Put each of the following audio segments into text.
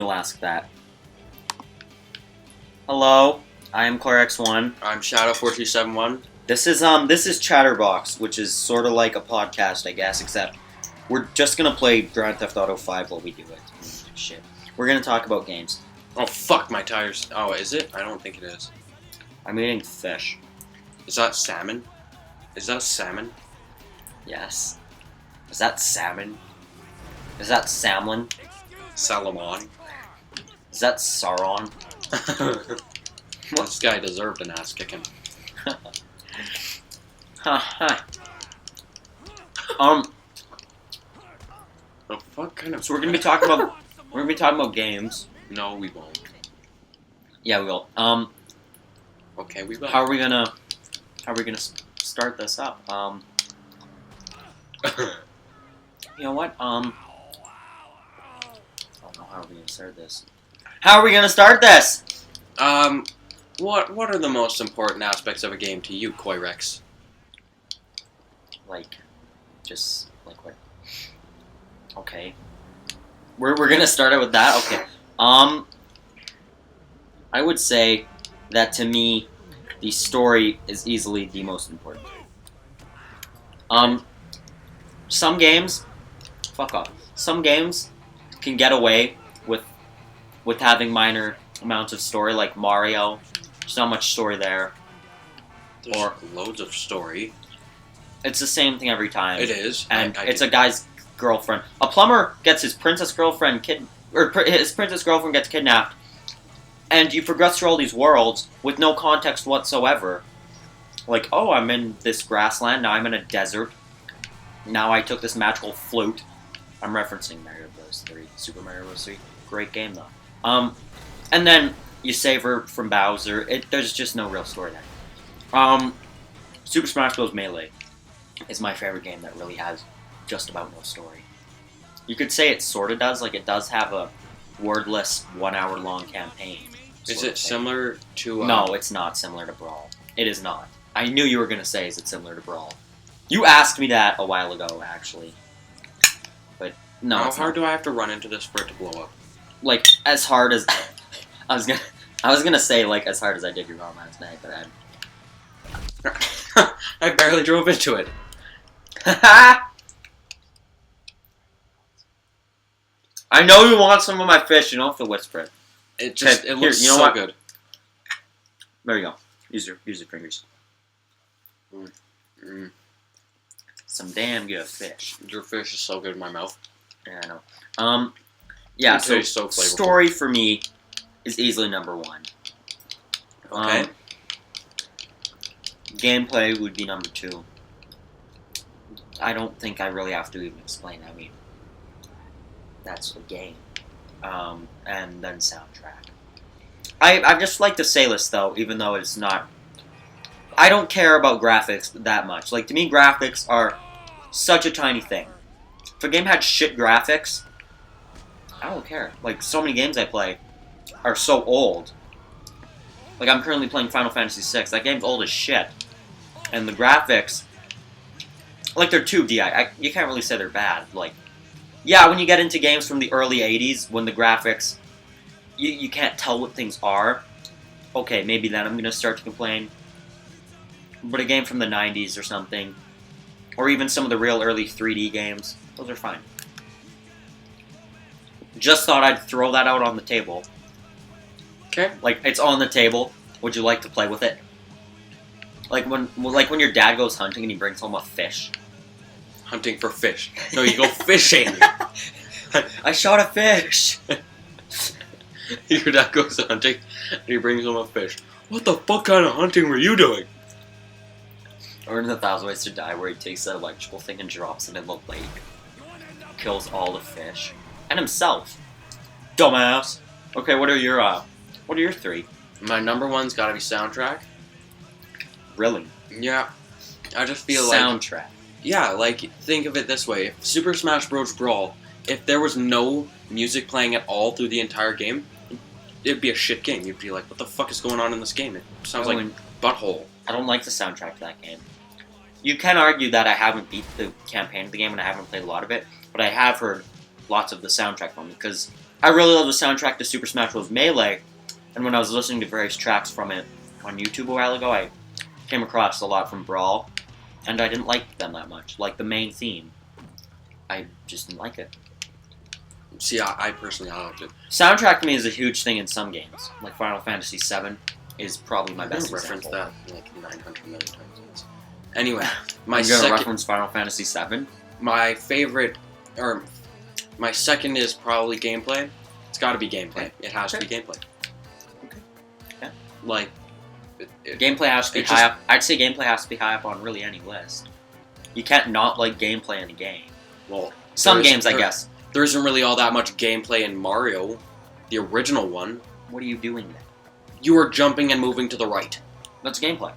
You'll ask that. Hello, I am CoyRex1. I'm Shadow4271. This is Chatterbox, which is sort of like a podcast, I guess, except we're just gonna play Grand Theft Auto 5 while we do it. Shit. We're gonna talk about games. Oh, fuck my tires. Oh, is it? I don't think it is. I'm eating fish. Is that salmon? Is that salmon? Yes. Is that salmon? Is that salmon? Salomon. Is that Sauron? This guy deserved an ass kicking. The fuck kind of... So we're gonna be talking about games. No, we won't. Yeah, we will. Okay, we will. How are we gonna start this up? You know what? I don't know how are we gonna start this. How are we gonna start this? What are the most important aspects of a game to you, CoyRex? Like what? Okay. We're gonna start it with that? Okay. I would say that to me, the story is easily the most important. Some games, fuck off. Some games can get away with having minor amounts of story, like Mario. There's not much story there. There's Or loads of story. it's the same thing every time. It is. And it's a guy's girlfriend. A plumber gets his princess girlfriend his princess girlfriend gets kidnapped, and you progress through all these worlds with no context whatsoever. Like, oh, I'm in this grassland, now I'm in a desert. Now I took this magical flute. I'm referencing Mario Bros. 3, Super Mario Bros. 3. Great game, though. And then you save her from Bowser. There's just no real story there. Super Smash Bros. Melee is my favorite game that really has just about no story. You could say it sort of does, like it does have a wordless 1 hour long campaign. Is it similar to... No, it's not similar to Brawl. It is not. I knew you were going to say, is it similar to Brawl? You asked me that a while ago, actually. But, no, How hard do I have to run into this for it to blow up? Like, as hard as... I was gonna say, like, as hard as I did your mom last night, but I barely drove into it. I know you want some of my fish, you don't have to whisper it. It just, Here, it looks you know so what? good. There you go. Use your fingers. Some damn good fish. Your fish is so good in my mouth. Yeah, I know. Yeah, It so tastes so flavorful. story for me is easily number one. Okay. Gameplay would be number two. I don't think I really have to even explain. I mean, that's a game. And then soundtrack. I just like to say this, though, even though it's not... I don't care about graphics that much. Like, to me, graphics are such a tiny thing. If a game had shit graphics, I don't care. Like, so many games I play are so old. Like, I'm currently playing Final Fantasy VI. That game's old as shit. And the graphics... Like, they're 2D. You can't really say they're bad. Like, yeah, when you get into games from the early 80s, when the graphics... You can't tell what things are. Okay, maybe then I'm going to start to complain. But a game from the 90s or something, or even some of the real early 3D games, those are fine. Just thought I'd throw that out on the table. Okay. Like, it's on the table. Would you like to play with it? Like when your dad goes hunting and he brings home a fish. Hunting for fish. No, you go fishing. I shot a fish! Your dad goes hunting and he brings home a fish. What the fuck kind of hunting were you doing? Or in 1,000 Ways to Die, where he takes that electrical thing and drops it in the lake. Kills all the fish. And himself. Dumbass! Okay, what are your three? My number one's gotta be soundtrack. Really? Yeah. I just feel like... Soundtrack. Yeah, like, think of it this way. If Super Smash Bros. Brawl, if there was no music playing at all through the entire game, it'd be a shit game. You'd be like, what the fuck is going on in this game? It sounds like butthole. I don't like the soundtrack to that game. You can argue that I haven't beat the campaign of the game and I haven't played a lot of it, but I have heard lots of the soundtrack from it, because I really love the soundtrack to Super Smash Bros. Melee, and when I was listening to various tracks from it on YouTube a while ago, I came across a lot from Brawl, and I didn't like them that much. Like the main theme, I just didn't like it. See, I personally I liked it. Soundtrack to me is a huge thing in some games, like Final Fantasy VII is probably my best reference example. that like 900 million times. Anyway, I'm gonna reference Final Fantasy VII. My favorite, or my second is probably gameplay. It's got to be gameplay. It has to be gameplay. Okay. Yeah. Like, Gameplay has to be high up. I'd say gameplay has to be high up on really any list. You can't not like gameplay in a game. Well, some games, I guess. There isn't really all that much gameplay in Mario, the original one. What are you doing then? You are jumping and moving to the right. That's gameplay.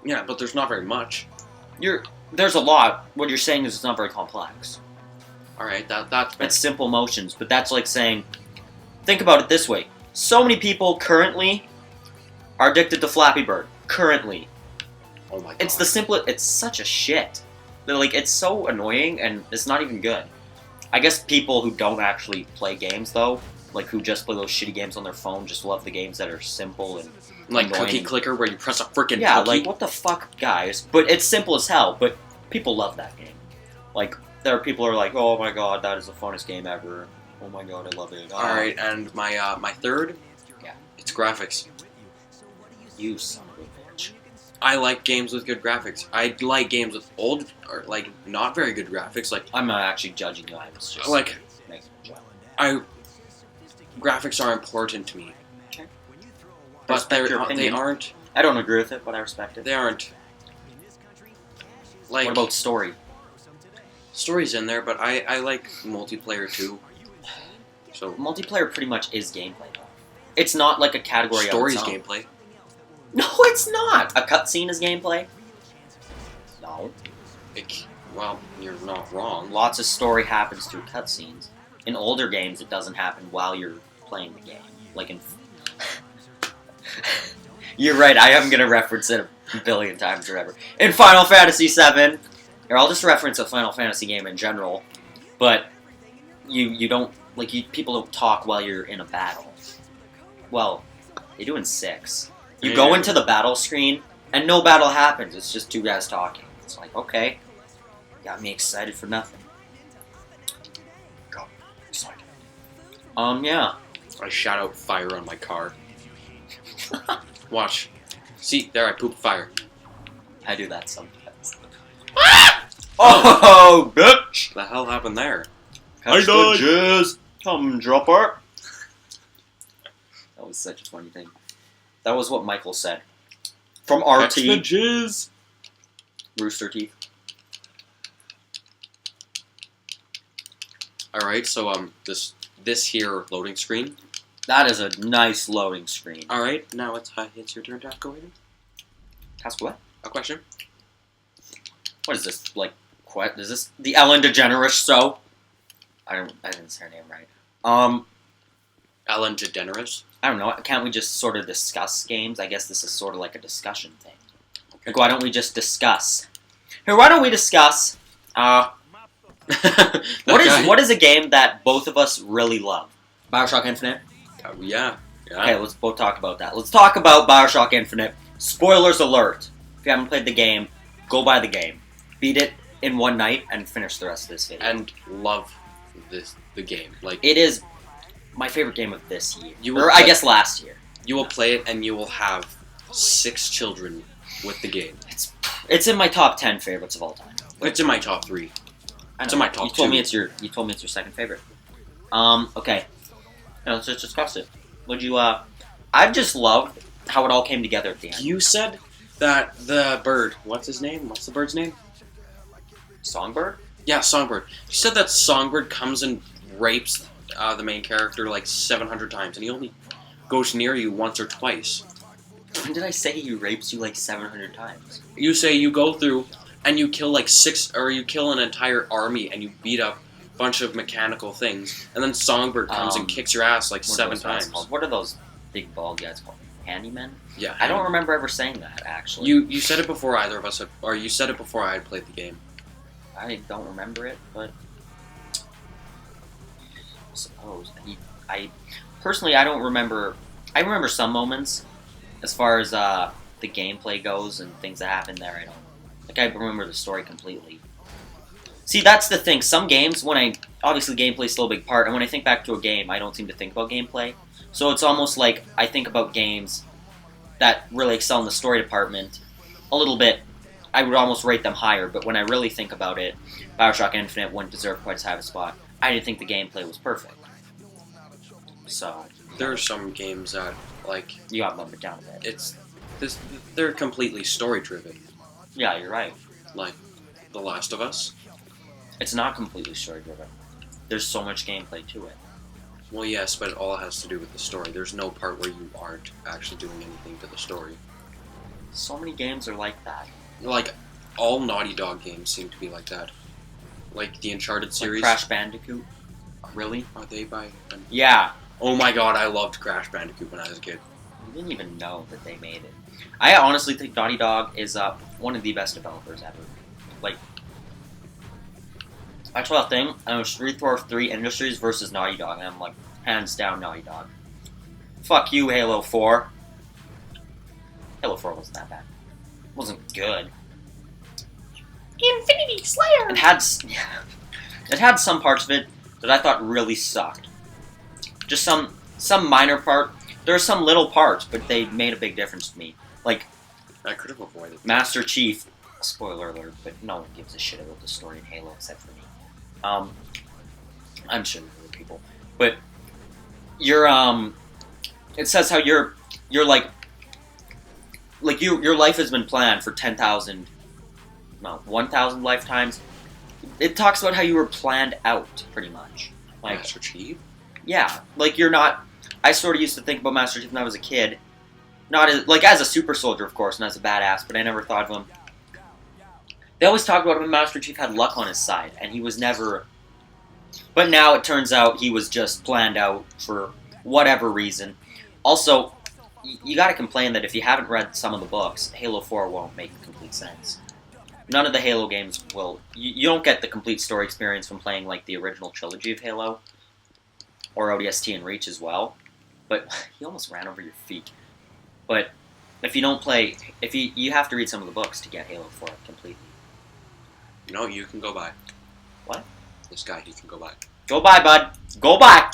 Yeah, but there's not very much. There's a lot. What you're saying is it's not very complex. Alright, that's... It's simple motions, but that's like saying... Think about it this way. So many people currently are addicted to Flappy Bird. Currently. Oh my god. It's the simplest... It's such a shit. Like, it's so annoying, and it's not even good. I guess people who don't actually play games, though, like who just play those shitty games on their phone, just love the games that are simple and like annoying. Cookie Clicker, where you press a freaking yeah, cookie. like what the fuck, guys? But it's simple as hell. But people love that game. Like there are people who are like, oh my god, that is the funnest game ever. Oh my god, I love it. All right, and my my third, it's graphics. You son of a bitch. I like games with good graphics. I like games with old or like not very good graphics. Like I'm not actually judging you. I was just like making a joke. Graphics are important to me. Okay. But they aren't. I don't agree with it, but I respect it. They aren't. Like, what about story? Story's in there, but I like multiplayer too. So multiplayer pretty much is gameplay. It's not like a category. Story's of its own. gameplay. No, it's not. A cutscene is gameplay. No. Well, you're not wrong. Lots of story happens through cutscenes. In older games, it doesn't happen while you're playing the game. Like in... You're right, I am going to reference it a billion times or whatever. In Final Fantasy VII, or I'll just reference a Final Fantasy game in general, but you don't... Like, people don't talk while you're in a battle. Well, they do in 6. You go into the battle screen, and no battle happens. It's just two guys talking. It's like, okay, got me excited for nothing. Got me excited. Yeah. I shot out fire on my car. Watch. See, there I pooped fire. I do that sometimes. Oh, bitch! What the hell happened there? Catch the jizz, come dropper. That was such a funny thing. That was what Michael said. From RT. Catch the jizz. Rooster Teeth. Alright, so this here loading screen. That is a nice loading screen. Alright, now it's your turn to ask a question. Ask what? A question. What is this? Like, what? Is this the Ellen DeGeneres show? I didn't say her name right. Ellen DeGeneres? I don't know. Can't we just sort of discuss games? I guess this is sort of like a discussion thing. Okay. Like, why don't we just discuss? Here, why don't we discuss? What is a game that both of us really love? BioShock Infinite? Yeah. Okay, let's both talk about that. Let's talk about BioShock Infinite. Spoilers alert. If you haven't played the game, go buy the game. Beat it in one night and finish the rest of this video. And love the game. Like, it is my favorite game of this year. I guess last year. You will play it and you will have 6 children with the game. It's in my top 10 favorites of all time. It's in my top 3. It's in my top 2. You told me it's your second favorite. Okay. Now, let's just discuss it. I just love how it all came together at the end. You said that the bird, what's his name? What's the bird's name? Songbird? Yeah, Songbird. You said that Songbird comes and rapes the main character like 700 times, and he only goes near you once or twice. When did I say he rapes you like 700 times? You say you go through and you kill like 6, or you kill an entire army and you beat up a bunch of mechanical things, and then Songbird comes and kicks your ass like 7 times. What are those big bald guys called? Handymen? Yeah. I don't remember ever saying that, actually. You said it before either of us had, or you said it before I had played the game. I don't remember it, but I suppose Personally, I don't remember. I remember some moments, as far as the gameplay goes and things that happen there. I don't. Like, I remember the story completely. See, that's the thing. Some games, obviously gameplay's still a big part, and when I think back to a game, I don't seem to think about gameplay. So it's almost like I think about games that really excel in the story department a little bit. I would almost rate them higher, but when I really think about it, Bioshock Infinite wouldn't deserve quite as high of a spot. I didn't think the gameplay was perfect. So There are some games that, like, you got to bump it down a bit. they're completely story driven. Yeah, you're right. Like The Last of Us. It's not completely story driven. There's so much gameplay to it. Well, yes, but it all has to do with the story. There's no part where you aren't actually doing anything to the story. So many games are like that. Like, all Naughty Dog games seem to be like that. Like the Uncharted series. Like Crash Bandicoot. Really? Are they by... Yeah. Oh my god, I loved Crash Bandicoot when I was a kid. I didn't even know that they made it. I honestly think Naughty Dog is one of the best developers ever. Like, actual thing, I was 343 Industries versus Naughty Dog, and I'm like, hands down Naughty Dog. Fuck you, Halo 4. Halo 4 wasn't that bad. It wasn't good. Infinity Slayer! It had some parts of it that I thought really sucked. Just some minor part. There are some little parts, but they made a big difference to me. Like, I could have avoided Master Chief. Spoiler alert, but no one gives a shit about the story in Halo except for me. I'm sure there are other people, but it says how you're like your life has been planned for 1,000 lifetimes. It talks about how you were planned out, pretty much. Like, Master Chief? Yeah, like you're not. I sort of used to think about Master Chief when I was a kid, not as a super soldier, of course, and as a badass, but I never thought of him. They always talked about when Master Chief had luck on his side, and he was never... But now it turns out he was just planned out for whatever reason. Also, you gotta complain that if you haven't read some of the books, Halo 4 won't make complete sense. None of the Halo games will... You don't get the complete story experience from playing, like, the original trilogy of Halo, or ODST and Reach as well. But, he almost ran over your feet. But, if you don't play... You have to read some of the books to get Halo 4 completely. No, you can go by. What? This guy, he can go by. Go by, bud. Go by.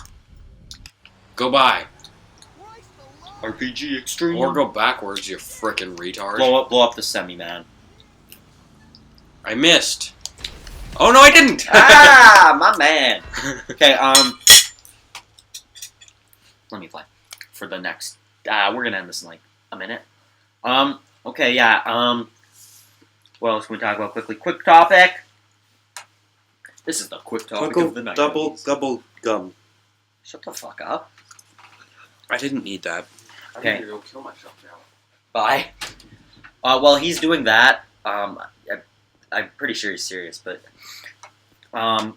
Go by. RPG Extreme. Or go backwards, you frickin' retard. Blow up the semi, man. I missed. Oh, no, I didn't! Ah, my man. Okay, let me play for the next... we're gonna end this in, like, a minute. Okay, yeah, what else can we talk about quickly? Quick topic. This is the quick topic of the night. Double gum. Shut the fuck up. I didn't need that. Okay. I'm gonna go kill myself now. Bye. While he's doing that, I'm pretty sure he's serious, but I'm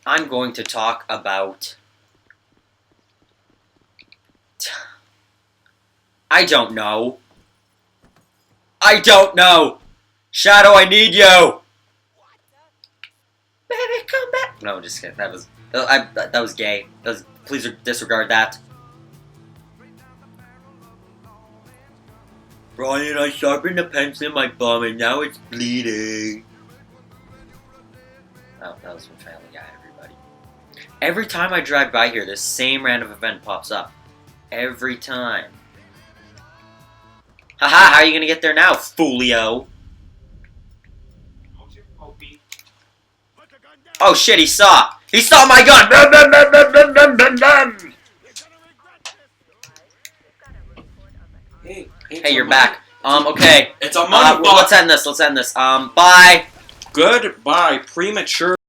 going to talk about... I don't know. Shadow, I need you. Baby, come back. No, just kidding. That was gay. Please disregard that. Brian, I sharpened the pencil in my bum and now it's bleeding. Oh, that was from Family Guy, everybody. Every time I drive by here, this same random event pops up. Every time. Haha, how are you gonna get there now, foolio? Oh shit, he saw my gun! Hey, you're back. Okay. It's a money let's end this. Bye. Goodbye, premature.